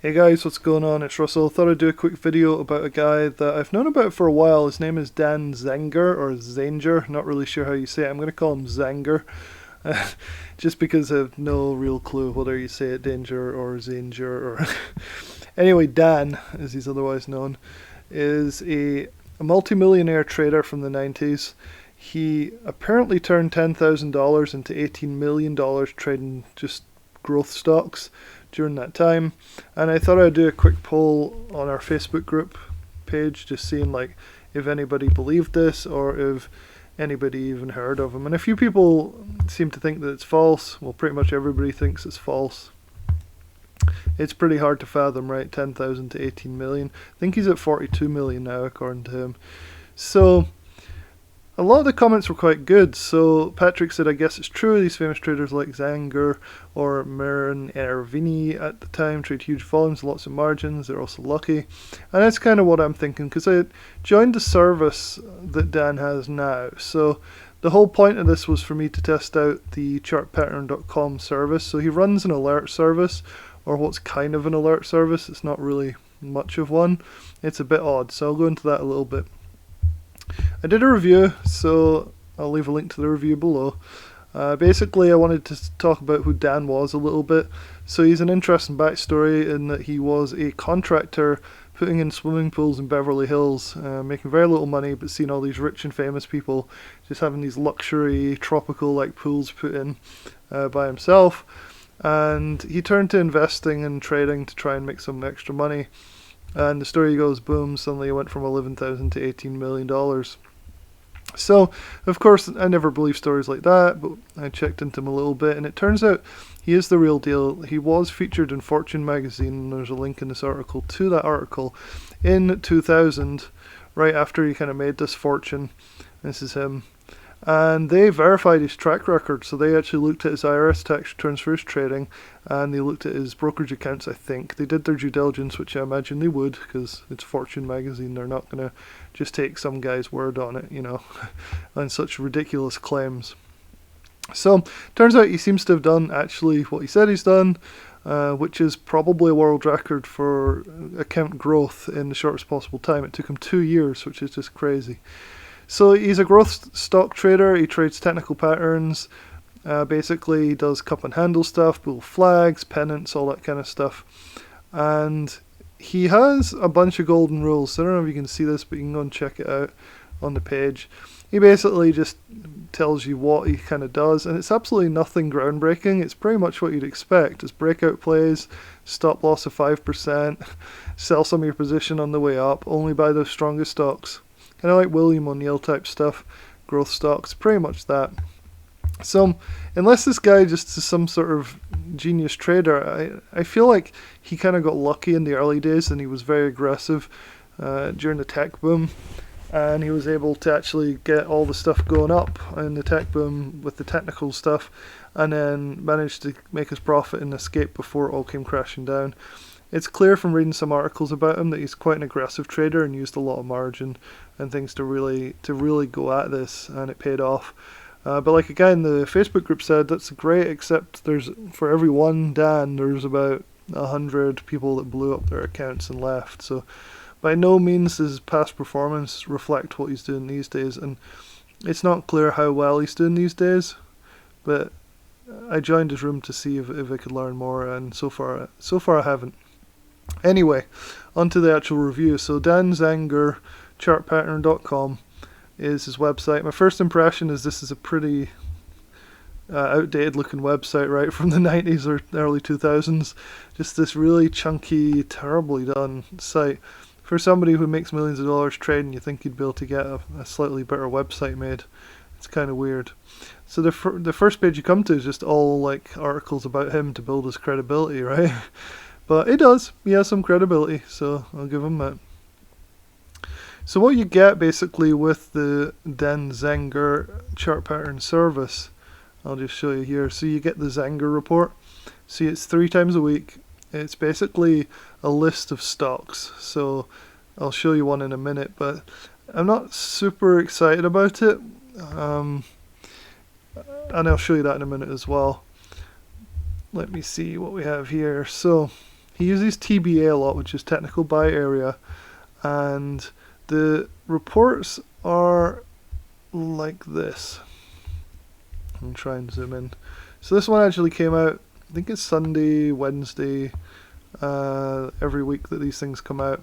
Hey guys, what's going on? It's Russell. Thought I'd do a quick video about a guy that I've known about for a while. His name is Dan Zanger, or Zanger, not really sure how you say it. I'm going to call him Zanger, just because I have no real clue whether you say it Danger or Zanger or... Anyway, Dan, as he's otherwise known, is a multimillionaire trader from the 90s. He apparently turned $10,000 into $18 million trading just growth stocks during that time, and I thought I'd do a quick poll on our Facebook group page, just seeing like if anybody believed this or if anybody even heard of him. And a few people seem to think that it's false. Well, pretty much everybody thinks it's false. It's pretty hard to fathom, right? 10,000 to 18 million. I think he's at 42 million now, according to him. So a lot of the comments were quite good. So Patrick said, I guess it's true. These famous traders like Zanger or Marin Ervini at the time trade huge volumes, lots of margins. They're also lucky. And that's kind of what I'm thinking, because I joined the service that Dan has now. So the whole point of this was for me to test out the ChartPattern.com service. So he runs an alert service, or what's kind of an alert service. It's not really much of one. It's a bit odd. So I'll go into that a little bit. I did a review, so I'll leave a link to the review below. Basically, I wanted to talk about who Dan was a little bit. So he's an interesting backstory in that he was a contractor putting in swimming pools in Beverly Hills, making very little money, but seeing all these rich and famous people just having these luxury tropical like pools put in by himself. And he turned to investing and trading to try and make some extra money. And the story goes, boom, suddenly it went from $11,000 to $18 million. So, of course, I never believe stories like that, but I checked into him a little bit, and it turns out he is the real deal. He was featured in Fortune magazine, and there's a link in this article to that article, in 2000, right after he kind of made this fortune. This is him. And they verified his track record, so they actually looked at his IRS tax returns for his trading, and they looked at his brokerage accounts, I think. They did their due diligence, which I imagine they would, because it's Fortune magazine. They're not going to just take some guy's word on it, you know, on such ridiculous claims. So, turns out he seems to have done actually what he said he's done, which is probably a world record for account growth in the shortest possible time. It took him 2 years, which is just crazy. So he's a growth stock trader. He trades technical patterns. Basically, he does cup and handle stuff, bull flags, pennants, all that kind of stuff. And he has a bunch of golden rules. So I don't know if you can see this, but you can go and check it out on the page. He basically just tells you what he kind of does, and it's absolutely nothing groundbreaking. It's pretty much what you'd expect. It's breakout plays, stop loss of 5%, sell some of your position on the way up, only buy the strongest stocks. Kind of like William O'Neill type stuff, growth stocks, pretty much that. So, unless this guy just is some sort of genius trader, I feel like he kind of got lucky in the early days, and he was very aggressive during the tech boom. And he was able to actually get all the stuff going up in the tech boom with the technical stuff, and then managed to make his profit and escape before it all came crashing down. It's clear from reading some articles about him that he's quite an aggressive trader and used a lot of margin and things to really go at this, and it paid off. But like a guy in the Facebook group said, that's great, except there's, for every one Dan, there's about 100 people that blew up their accounts and left. So by no means does his past performance reflect what he's doing these days, and it's not clear how well he's doing these days, but I joined his room to see if I could learn more, and so far I haven't. Anyway, on to the actual review. So Dan Zanger, ChartPattern.com is his website. My first impression is this is a pretty outdated looking website, right, from the 90s or early 2000s. Just this really chunky, terribly done site. For somebody who makes millions of dollars trading, you think you'd be able to get a slightly better website made. It's kind of weird. So the first page you come to is just all like articles about him to build his credibility, right? But it does. He has some credibility, so I'll give him that. So what you get basically with the Dan Zanger chart pattern service, I'll just show you here. So you get the Zanger report. See, it's 3 times a week. It's basically a list of stocks. So I'll show you one in a minute, but I'm not super excited about it. And I'll show you that in a minute as well. Let me see what we have here. So he uses TBA a lot, which is technical buy area, and the reports are like this. I'll try and zoom in. So this one actually came out, I think it's Sunday, Wednesday, every week that these things come out.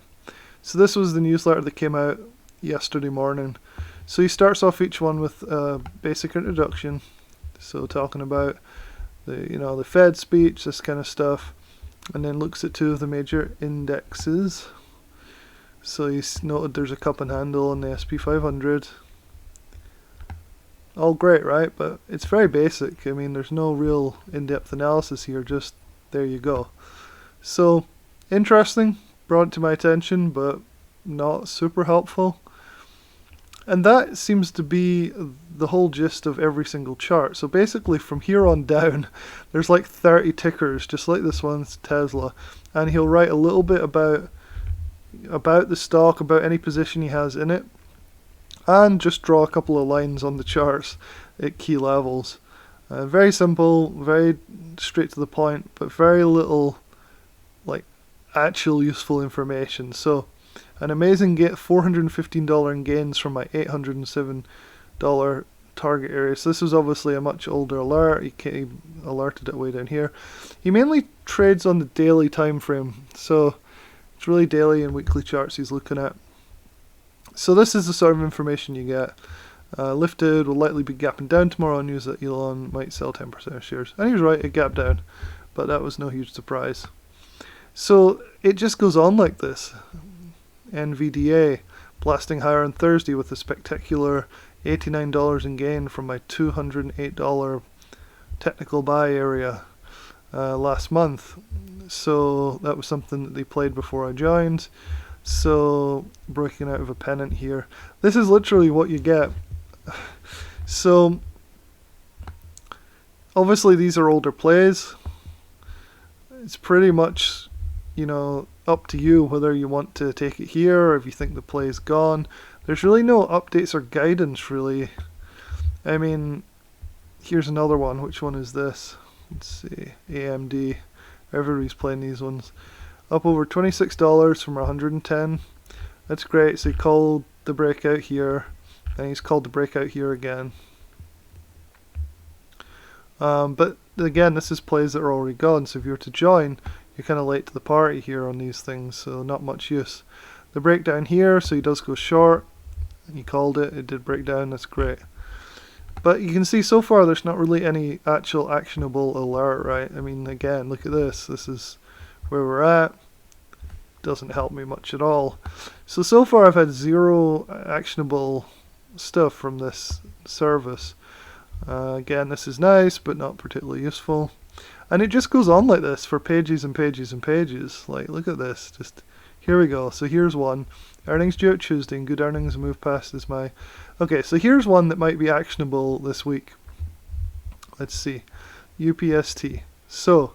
So this was the newsletter that came out yesterday morning. So he starts off each one with a basic introduction, so talking about the Fed speech, this kind of stuff, and then looks at two of the major indexes. So he's noted there's a cup and handle on the SP 500. All great, right? But it's very basic. I mean, there's no real in-depth analysis here, just there you go. So, interesting, brought it to my attention, but not super helpful. And that seems to be the whole gist of every single chart. So basically from here on down, there's like 30 tickers, just like this one's Tesla. And he'll write a little bit about the stock, about any position he has in it, and just draw a couple of lines on the charts at key levels. Very simple, very straight to the point, but very little like actual useful information. So an amazing $415 in gains from my $807 target area. So this was obviously a much older alert. He alerted it way down here. He mainly trades on the daily time frame, so it's really daily and weekly charts he's looking at. So this is the sort of information you get. Lifted will likely be gapping down tomorrow. News that Elon might sell 10% of shares. And he was right, it gapped down, but that was no huge surprise. So it just goes on like this. NVDA blasting higher on Thursday with a spectacular $89 in gain from my $208 technical buy area last month. So that was something that they played before I joined. So breaking out of a pennant here. This is literally what you get. So obviously these are older plays. It's pretty much, up to you whether you want to take it here or if you think the play is gone. There's really no updates or guidance really. I mean, here's another one. Which one is this? Let's see. AMD. Everybody's playing these ones. Up over $26 from 110. That's great. So he called the breakout here, and he's called the breakout here again. But again, this is plays that are already gone. So if you were to join, you're kind of late to the party here on these things. So not much use. The breakdown here, so he does go short. He called it. It did break down. That's great. But you can see so far there's not really any actual actionable alert, right? I mean, again, look at this. This is where we're at. Doesn't help me much at all. So far I've had zero actionable stuff from this service. Again, this is nice, but not particularly useful. And it just goes on like this for pages and pages and pages. Like, look at this. Just, here we go. So here's one. Earnings due out Tuesday, and good earnings move past is my... Okay, so here's one that might be actionable this week. Let's see. UPST. So,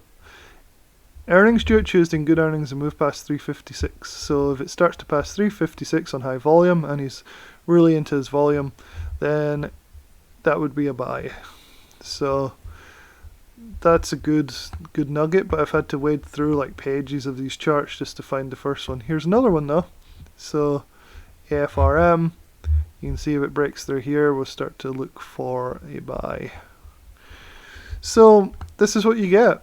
earnings due out Tuesday, and good earnings and move past 356. So if it starts to pass 356 on high volume, and he's really into his volume, then that would be a buy. So that's a good nugget, but I've had to wade through like pages of these charts just to find the first one. Here's another one though. So AFRM, you can see if it breaks through here, we'll start to look for a buy. So this is what you get.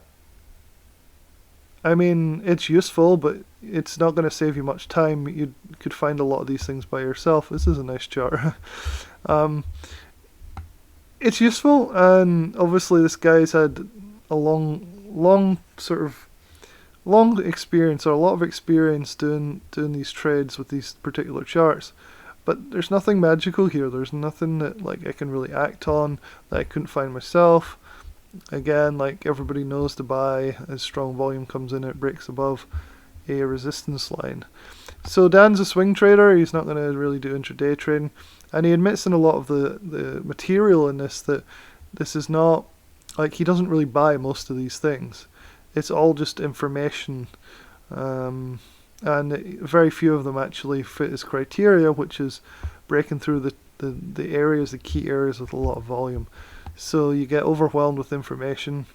I mean, it's useful, but it's not going to save you much time. You could find a lot of these things by yourself. This is a nice chart. It's useful, and obviously this guy's had a long experience, or a lot of experience doing these trades with these particular charts. But there's nothing magical here. There's nothing that like I can really act on that I couldn't find myself. Again, like everybody knows to buy as strong volume comes in, it breaks above a resistance line. So Dan's a swing trader. He's not going to really do intraday trading, and he admits in a lot of the material in this that this is not like he doesn't really buy most of these things. It's all just information, and very few of them actually fit his criteria, which is breaking through the areas, the key areas with a lot of volume. So you get overwhelmed with information.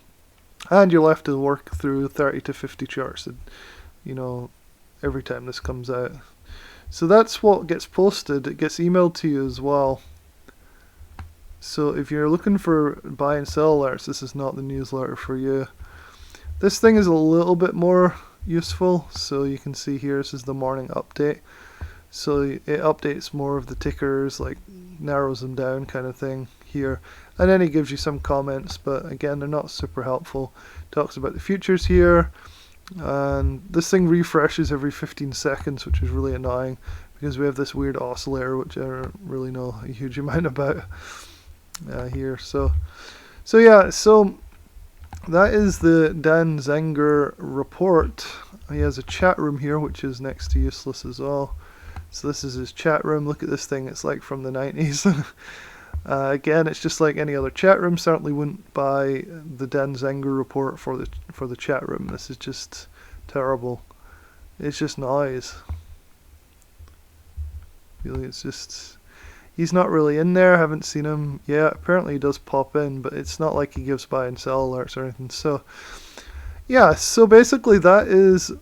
and you'll have to work through 30 to 50 charts, you know, every time this comes out. So that's what gets posted. It gets emailed to you as well. So if you're looking for buy and sell alerts, this is not the newsletter for you. This thing is a little bit more useful. So you can see here, this is the morning update. So it updates more of the tickers, like narrows them down kind of thing here. And then it gives you some comments, but again, they're not super helpful. Talks about the futures here. And this thing refreshes every 15 seconds, which is really annoying because we have this weird oscillator, which I don't really know a huge amount about here. So that is the Dan Zanger report. He has a chat room here, which is next to useless as well. So this is his chat room. Look at this thing. It's like from the 90s. Again, it's just like any other chat room. Certainly wouldn't buy the Dan Zanger report for the chat room. This is just terrible. It's just noise. Really, it's just, he's not really in there. I haven't seen him. Yeah, apparently he does pop in, but it's not like he gives buy and sell alerts or anything. So yeah, so basically that is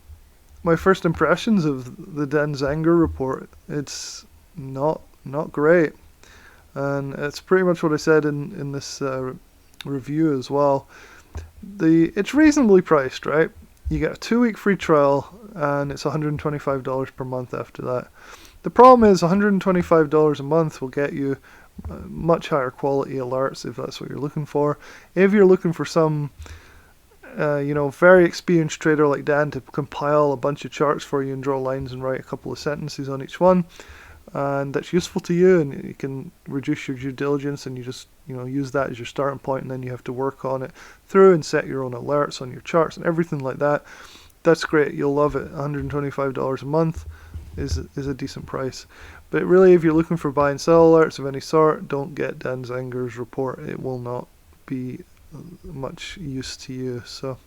my first impressions of the Dan Zanger report. It's not great. And it's pretty much what I said in this review as well. It's reasonably priced, right? You get a 2-week free trial, and it's $125 per month after that. The problem is $125 a month will get you much higher quality alerts if that's what you're looking for. If you're looking for some very experienced trader like Dan to compile a bunch of charts for you and draw lines and write a couple of sentences on each one, and that's useful to you, and you can reduce your due diligence, and you just use that as your starting point, and then you have to work on it through and set your own alerts on your charts and everything like that. That's great. You'll love it. $125 a month is a decent price. But really, if you're looking for buy and sell alerts of any sort, don't get Dan Zanger's report. It will not be much use to you. So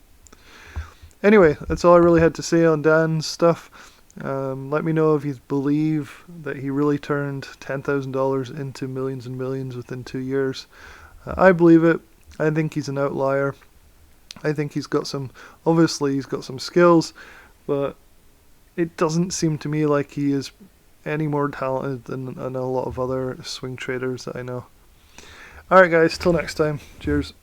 anyway, that's all I really had to say on Dan's stuff. Let me know if you believe that he really turned $10,000 into millions and millions within 2 years. I believe it. I think he's an outlier. I think he's got some skills, but it doesn't seem to me like he is any more talented than a lot of other swing traders that I know. Alright guys, till next time. Cheers.